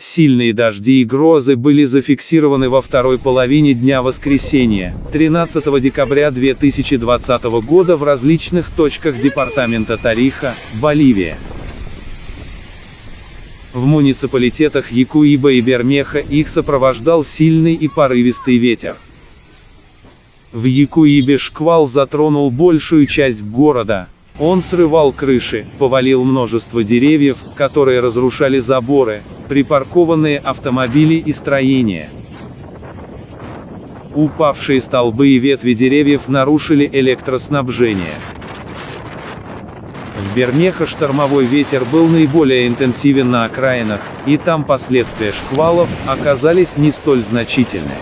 Сильные дожди и грозы были зафиксированы во второй половине дня воскресенья, 13 декабря 2020 года в различных точках департамента Тариха, Боливия. В муниципалитетах Якуиба и Бермехо их сопровождал сильный и порывистый ветер. В Якуибе шквал затронул большую часть города. Он срывал крыши, повалил множество деревьев, которые разрушали заборы, припаркованные автомобили и строения. Упавшие столбы и ветви деревьев нарушили электроснабжение. В Бермехо штормовой ветер был наиболее интенсивен на окраинах, и там последствия шквалов оказались не столь значительны.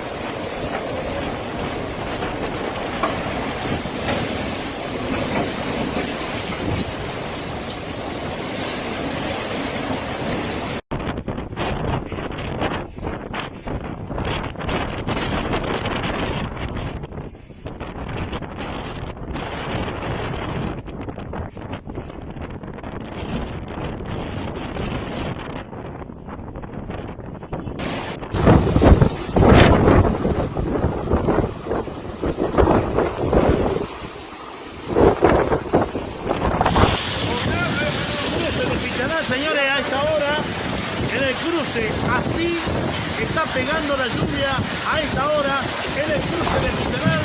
Señores, a esta hora en el cruce, así está pegando la lluvia a esta hora en el cruce de Pitana.